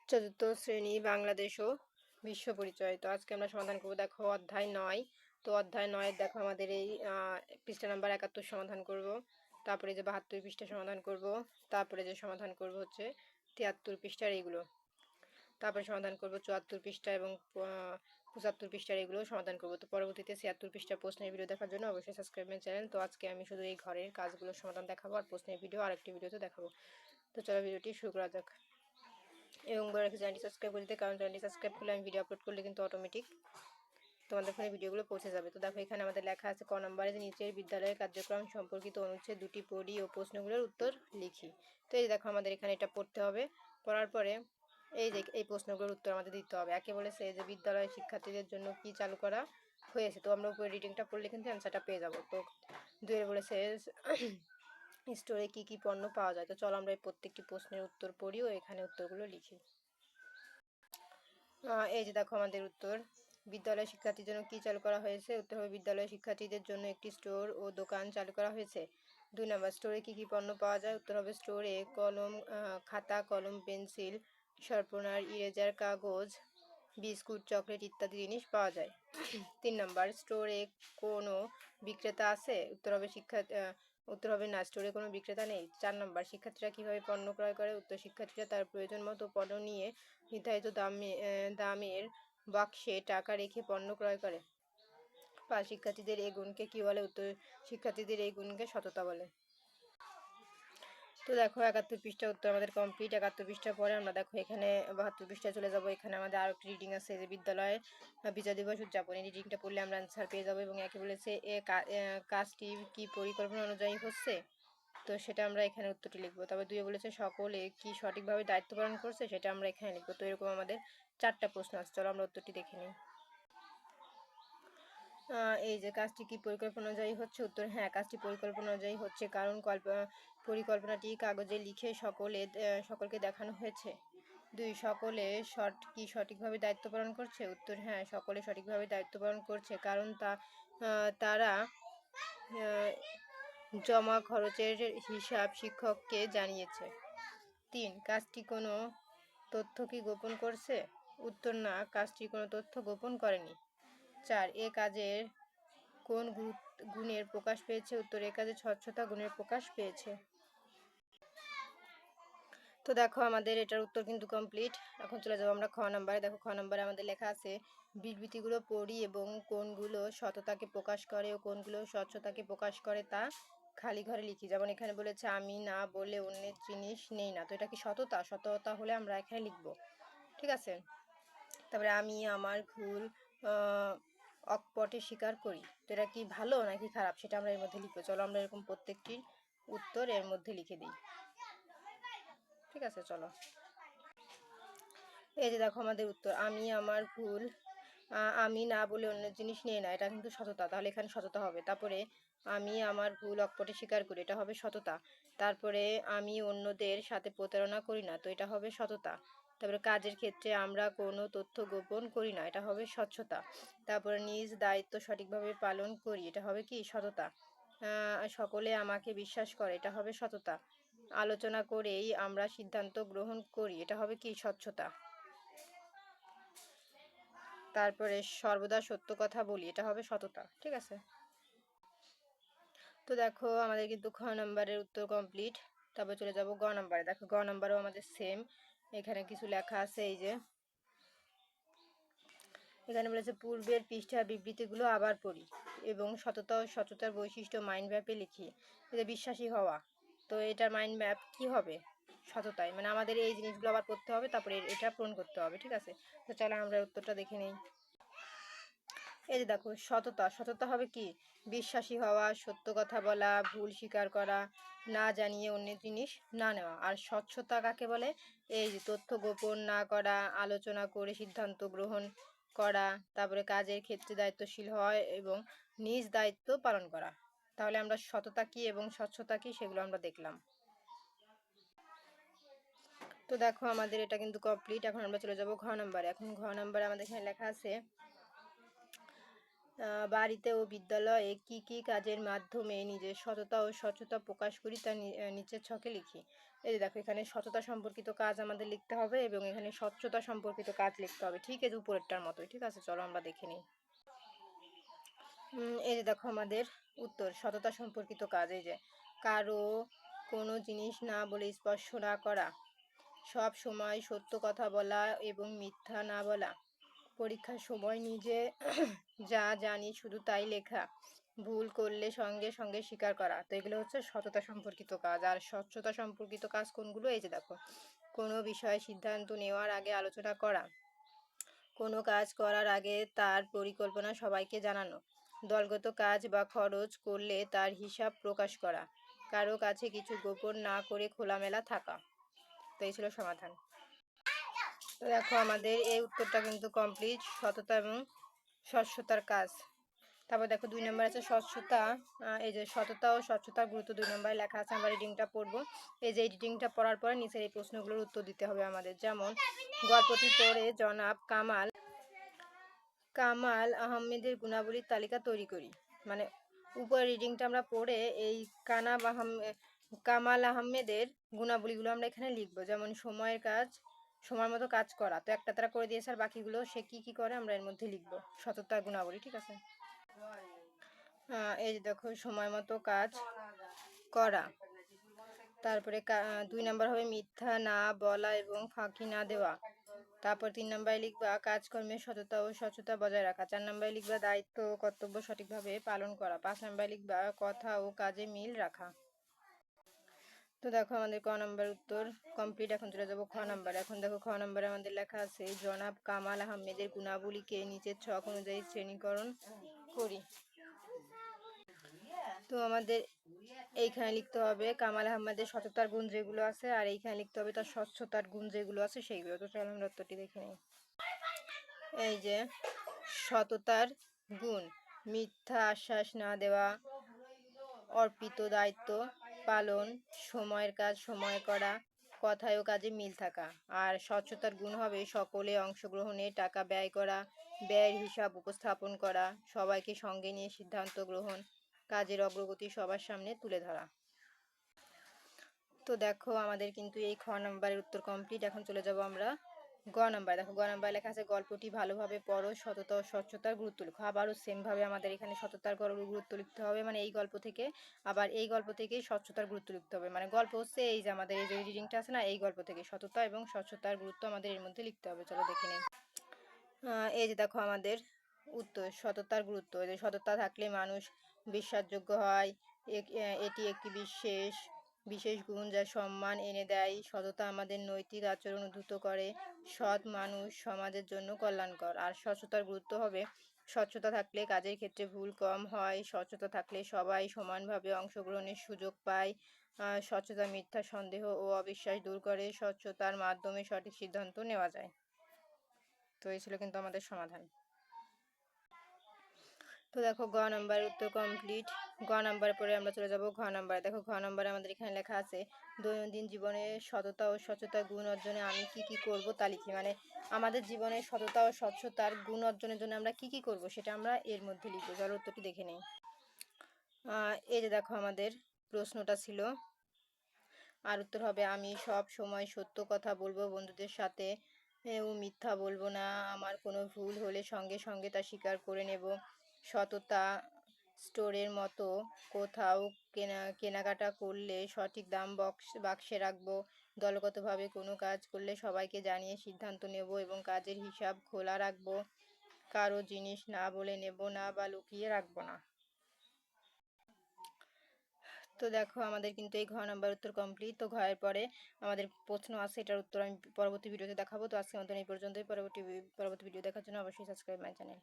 চতুর্থ শ্রেণী বাংলাদেশ ও বিশ্ব পরিচয়। তো আজকে আমরা সমাধান করব। দেখো অধ্যায় 9। তো অধ্যায় 9 দেখো আমাদের এই পৃষ্ঠা নাম্বার 71 সমাধান করব। তারপরে যে 72 পৃষ্ঠা সমাধান করব। তারপরে যে সমাধান করব হচ্ছে 73 পৃষ্ঠার এইগুলো। তারপরে সমাধান করব 74 পৃষ্ঠা এবং 75 পৃষ্ঠার এগুলো সমাধান করব। তো পরবর্তীতে 76 পৃষ্ঠা প্রশ্নের ভিডিও দেখার জন্য অবশ্যই সাবস্ক্রাইব মাই চ্যানেল। তো আজকে আমি শুধু এই ঘরের কাজগুলোর সমাধান দেখাবো আর প্রশ্নের ভিডিও আরেকটি ভিডিওতে দেখাবো। তো চলো ভিডিওটি শুরু করা যাক। এবং বলে রাখি চ্যানেলটি সাবস্ক্রাইব করে দিতে, কারণ চ্যানেলটি সাবস্ক্রাইব করলে আমি ভিডিও আপলোড করলে কিন্তু অটোমেটিক তোমাদের ফোনে ভিডিওগুলো পৌঁছে যাবে। তো দেখো এখানে আমাদের লেখা আছে ক নম্বরে যে নিচের বিদ্যালয়ের কার্যক্রম সম্পর্কিত অনুচ্ছেদ দুটি পড়ি ও প্রশ্নগুলোর উত্তর লিখি। তো এই দেখো আমাদের এখানে এটা পড়তে হবে। পড়ার পরে এই যে এই প্রশ্নগুলোর উত্তর আমাদের দিতে হবে। একে বলেছে যে বিদ্যালয়ের শিক্ষার্থীদের জন্য কি চালু করা হয়েছে। তো আমরা উপরে রিডিংটা পড়লে কিন্তু অ্যান্সারটা পেয়ে যাবো। তো দুইয়ে বলেছে স্টোরে কি কি পণ্য পাওয়া যায়। তো চলো আমরা এই প্রত্যেকটি প্রশ্নের উত্তর পড়ি ও এখানে উত্তরগুলো লিখি। এই যে দেখো আমাদের উত্তর। বিদ্যালয় শিক্ষার্থীর জন্য কি চালু করা হয়েছে। উত্তর হবে বিদ্যালয় শিক্ষার্থীদের জন্য একটি স্টোর ও দোকান চালু করা হয়েছে। 2 নম্বর স্টোরে কি কি পণ্য পাওয়া যায়। উত্তর হবে স্টোরে কলম, খাতা, কলম, পেন্সিল, শার্পনার, ইরেজার, কাগজ, বিস্কুট, চকলেট ইত্যাদি জিনিস পাওয়া যায়। 3 নম্বর স্টোরে কোনো বিক্রেতা আছে। উত্তর হবে না, স্টোরে কোনো বিক্রেতা নেই। 4 নম্বর শিক্ষার্থীরা কিভাবে পণ্য ক্রয় করে। উত্তর শিক্ষার্থীরা তার প্রয়োজন মতো পণ্য নিয়ে নির্ধারিত দামের বাক্সে টাকা রেখে পণ্য ক্রয় করে। 5 শিক্ষার্থীদের এই গুণকে কি বলে। উত্তর শিক্ষার্থীদের এই গুণকে সততা বলে। তো দেখো 71 পৃষ্ঠা উত্তর আমাদের কমপ্লিট। 71 পৃষ্ঠা পরে আমরা দেখো এখানে 72 পৃষ্ঠায় চলে যাব। এখানে আমাদের আরো একটি রিডিং আছে যে বিদ্যালয়ে বিজয় দিবস উদযাপন। এই রিডিংটা পড়লে আমরা অ্যান্সার পেয়ে যাবো। এবং একে বলেছে কাজটি কি পরিকল্পনা অনুযায়ী হচ্ছে। তো সেটা আমরা এখানে উত্তরটি লিখবো। তবে 2 বলেছে সকলে কি সঠিকভাবে দায়িত্ব পালন করছে, সেটা আমরা এখানে লিখবো। তো এরকম আমাদের 4টা প্রশ্ন আছে। চলো আমরা উত্তরটি দেখে নিই। এই যে কাজটি কি পরিকল্পনা অনুযায়ী হচ্ছে। উত্তর হ্যাঁ, কাজটি পরিকল্পনা অনুযায়ী হচ্ছে, কারণ পরিকল্পনাটি কাগজে লিখে সকলকে দেখানো হয়েছে। 2 সকলে সঠিকভাবে দায়িত্ব পালন করছে। উত্তর হ্যাঁ, সকলে সঠিকভাবে দায়িত্ব পালন করছে, কারণ তারা জমা খরচের হিসাব শিক্ষককে জানিয়েছে। 3 কাজটি কোনো তথ্য কি গোপন করছে। উত্তর না, কাজটি কোনো তথ্য গোপন করেনি। 4 এ কাজের কোন গুণের প্রকাশ পেয়েছে। উত্তর এ কাজে স্বচ্ছতা গুণের প্রকাশ পেয়েছে। তো দেখো আমাদের এটার উত্তর কিন্তু কমপ্লিট। এখন চলে যাবো আমরা খ নাম্বারে। দেখো খ নাম্বারে আমাদের লেখা আছে বিবৃতিগুলো পড়ি এবং কোনগুলো সততাকে প্রকাশ করে ও কোনগুলো স্বচ্ছতাকে প্রকাশ করে তা খালি ঘরে লিখি। যেমন এখানে বলেছে আমি না বলে অন্যের জিনিস নেই না। তো এটা কি সততা। সততা হলে আমরা এখানে লিখবো, ঠিক আছে। তারপরে আমি আমার ভুল অকপটে স্বীকার করি। তো এটা কি ভালো নাকি খারাপ, সেটা আমরা এর মধ্যে লিখবো। চলো আমরা এরকম প্রত্যেকটির উত্তর এর মধ্যে লিখে দিই, ঠিক আছে। চলো এই যে দেখো আমাদের উত্তর আমি না বলে অন্য জিনিস নিয়ে না, এটা কিন্তু সততা। তাহলে এখানে সততা হবে। তারপরে আমি আমার ভুল অকপটে স্বীকার করি, এটা হবে সততা। তারপরে আমি অন্যদের সাথে প্রতারণা করি না, তো এটা হবে সততা। তারপরে কাজের ক্ষেত্রে আমরা কোনো তথ্য গোপন করি না, এটা হবে স্বচ্ছতা। তারপরে নিজ দায়িত্ব সঠিকভাবে পালন করি, এটা হবে কি সততা। সকলে আমাকে বিশ্বাস করে, এটা হবে সততা। আলোচনা করেই আমরা সিদ্ধান্ত গ্রহণ করি, এটা হবে কি স্বচ্ছতা। তারপরে সর্বদা সত্য কথা বলি, এটা হবে সততা, ঠিক আছে। তো দেখো আমাদের কিন্তু খ নাম্বারের উত্তর কমপ্লিট। তারপর চলে যাব গ নাম্বারে। দেখো গ নাম্বারও আমাদের সেম। এখানে কিছু লেখা আছে। এই যে এখানে বলেছে পূর্বের পৃষ্ঠার বিবৃতিগুলো আবার পড়ি এবং সততা ও সততার বৈশিষ্ট্য মাইন্ড ম্যাপে লিখি। এটা বিশ্বাসী হওয়া। তো এটার মাইন্ড ম্যাপ কি হবে, সততায়। মানে আমাদের এই জিনিসগুলো আবার করতে হবে, তারপরে এটা পূরণ করতে হবে, ঠিক আছে। তো চলো আমরা উত্তরটা দেখে নিই। এই যে দেখো সততা হবে কি বিশ্বাসী হওয়া, সত্য কথা বলা, ভুল স্বীকার করা, না জানিয়ে অন্যের জিনিস না নেওয়া। আর স্বচ্ছতা কাকে বলে, এই যে তথ্য গোপন না করা, আলোচনা করে সিদ্ধান্ত গ্রহণ করা, তারপরে কাজের ক্ষেত্রে দায়িত্বশীল হওয়া এবং নিজ দায়িত্ব পালন করা। তাহলে আমরা সততা কি এবং স্বচ্ছতা কি সেগুলো আমরা দেখলাম। তো দেখো আমাদের এটা কিন্তু কমপ্লিট। এখন আমরা চলে যাব ঘ নাম্বারে। এখন ঘ নাম্বারে আমাদের এখানে লেখা আছে বাড়িতে ও বিদ্যালয়ে কি কি কাজের মাধ্যমে নিজের সততা ও স্বচ্ছতা প্রকাশ করি তা নিচের ছকে লিখি। এই যে দেখো, এখানে সততা সম্পর্কিত কাজ আমাদের লিখতে হবে এবং এখানে স্বচ্ছতা সম্পর্কিত কাজ লিখতে হবে। ঠিক আছে, উপরেরটার মতোই। ঠিক আছে, চলো আমরা দেখে নিই। এই যে দেখো আমাদের উত্তর, সততা সম্পর্কিত কাজ। এই যে কারো কোনো জিনিস না বলে স্পর্শ না করা, সব সময় সত্য কথা বলা এবং মিথ্যা না বলা, পরীক্ষার সময় নিজে যা জানি শুধু তাই লেখা, ভুল করলে সঙ্গে সঙ্গে স্বীকার করা। তো এগুলো হচ্ছে সততা সম্পর্কিত কাজ। আর স্বচ্ছতা সম্পর্কিত কাজ কোনগুলো? এই যে দেখো, কোনো বিষয়ে সিদ্ধান্ত নেওয়ার আগে আলোচনা করা, কোনো কাজ করার আগে তার পরিকল্পনা সবাইকে জানানো, দলগত কাজ বা খরচ করলে তার হিসাব প্রকাশ করা, কারো কাছে কিছু গোপন না করে খোলামেলা থাকা। তো এই ছিল সমাধান। তো দেখো আমাদের এই উত্তরটা কিন্তু কমপ্লিট, সততা এবং স্বচ্ছতার কাজ। তারপর দেখো 2 নম্বর আছে স্বচ্ছতা। এই যে সততা ও স্বচ্ছতার গুরুত্ব 2 নম্বরে লেখা আছে। আমরা রিডিংটা পড়বো। এই যে রিডিংটা পড়ার পরে নিচের এই প্রশ্নগুলোর উত্তর দিতে হবে আমাদের। যেমন গল্পটি পড়ে জনাব কামাল আহমেদের গুণাবলীর তালিকা তৈরি করি। মানে উপরে রিডিংটা আমরা পড়ে এই কামাল আহমেদের গুণাবলীগুলো আমরা এখানে লিখবো। যেমন সময় মতো কাজ করা, তো একটা তারা করে দিয়েছে, আর বাকিগুলো সে কি কি করে আমরা এর মধ্যে লিখবো সততার গুণাবলী। ঠিক আছে, এই যে দেখো, সময় মতো কাজ করা। তারপরে 2 নাম্বার হবে মিথ্যা না বলা এবং ফাঁকি না দেওয়া। তারপর 3 নাম্বারে লিখবা কাজকর্মে সততা ও স্বচ্ছতা বজায় রাখা। 4 নাম্বারে লিখবা দায়িত্ব ও কর্তব্য সঠিকভাবে পালন করা। 5 নাম্বারে লিখবা কথা ও কাজে মিল রাখা। তো দেখো আমাদের ক নাম্বার উত্তর কমপ্লিট। এখন চলে যাবো খ নাম্বার। এখন দেখো খ নাম্বারে আমাদের লেখা আছে জনাব কামাল আহমেদের গুণাবলীকে নিচের ছক অনুযায়ী শ্রেণীকরণ করি। তো আমাদের এইখানে লিখতে হবে কামাল আহমেদের সততার গুণ যেগুলো আছে, আর এইখানে লিখতে হবে তার স্বচ্ছতার গুণ যেগুলো আছে সেইগুলো। তো চলো আমরা উত্তরটি দেখে নিই। এই যে সততার গুণ: মিথ্যা আশ্বাস না দেওয়া, অর্পিত দায়িত্ব পালন, সময়ের কাজ সময়ে করা, কথায় ও কাজে মিল থাকা। আর স্বচ্ছতার গুণ হবে সকলে অংশগ্রহণে টাকা ব্যয় করা, ব্যয়ের হিসাব উপস্থাপন করা, সবাইকে সঙ্গে নিয়ে সিদ্ধান্ত গ্রহণ, কাজের অগ্রগতি সবার সামনে তুলে ধরা। তো দেখো আমাদের কিন্তু এই খ নাম্বারের উত্তর কমপ্লিট। এখন চলে যাব আমরা গ নাম্বার। দেখো গ নাম্বার লেখা আছে গল্পটি ভালোভাবে পড়ো, সততা ও স্বচ্ছতার গুরুত্ব লিখো। আবারও সেম ভাবে আমাদের এখানে সততার গুরুত্ব লিখতে হবে, মানে এই গল্প থেকে, আবার এই গল্প থেকেই স্বচ্ছতার গুরুত্ব লিখতে হবে। মানে গল্প হচ্ছে এই যে আমাদের এই যে রিডিংটা আছে না, এই গল্প থেকে সততা এবং স্বচ্ছতার গুরুত্ব আমাদের এর মধ্যে লিখতে হবে। চলো দেখে নিই। এই যে দেখো আমাদের উত্তর, সততার গুরুত্ব। এই যে সততা থাকলে মানুষ বিশ্বাসযোগ্য হয়, এটি একটি বিশেষ গুণ যা সম্মান এনে দেয়। সততা আমাদের নৈতিক আচরণ উদ্ধৃত করে, সৎ মানুষ সমাজের জন্য কল্যাণকর। আর স্বচ্ছতার গুরুত্ব হবে স্বচ্ছতা থাকলে কাজের ক্ষেত্রে ভুল কম হয়, স্বচ্ছতা থাকলে সবাই সমানভাবে অংশগ্রহণের সুযোগ পায়, স্বচ্ছতা মিথ্যা সন্দেহ ও অবিশ্বাস দূর করে, স্বচ্ছতার মাধ্যমে সঠিক সিদ্ধান্ত নেওয়া যায়। তো এই ছিল কিন্তু আমাদের সমাধান। তো দেখো গ নাম্বারের উত্তর কমপ্লিট। গ নাম্বারের পরে আমরা চলে যাব ঘ নাম্বারে। দেখো ঘ নাম্বারে আমাদের এখানে লেখা আছে দৈনন্দিন জীবনে সততা ও স্বচ্ছতার গুণ অর্জনে আমি কি কি করব তা লিখি। মানে আমাদের জীবনে সততা ও স্বচ্ছতার গুণ অর্জনের জন্য আমরা কি কি করব সেটা আমরা এর মধ্যে লিখবো। চলো উত্তরটি দেখে নেই। এই যে দেখো আমাদের প্রশ্নটা ছিল, আর উত্তর হবে আমি সব সময় সত্য কথা বলবো বন্ধুদের সাথে, ও মিথ্যা বলবো না, আমার কোনো ভুল হলে সঙ্গে সঙ্গে তা স্বীকার করে নেব, সততা স্টোরের মতো কোথাও কেনাকাটা করলে সঠিক দাম বাক্সে রাখবো, দলগতভাবে কোনো কাজ করলে সবাইকে জানিয়ে সিদ্ধান্ত নেব এবং কাজের হিসাব খোলা রাখবো, কারো জিনিস না বলে নেব না বা লুকিয়ে রাখবো না। তো দেখো আমাদের কিন্তু এই ঘ নাম্বার উত্তর কমপ্লিট। তো ঘয়ের পরে আমাদের প্রশ্ন আছে, এটার উত্তর আমি পরবর্তী ভিডিওতে দেখাবো। তো আজকের মতন এই পর্যন্তই। পরবর্তী ভিডিও দেখার জন্য অবশ্যই সাবস্ক্রাইব মাই চ্যানেল।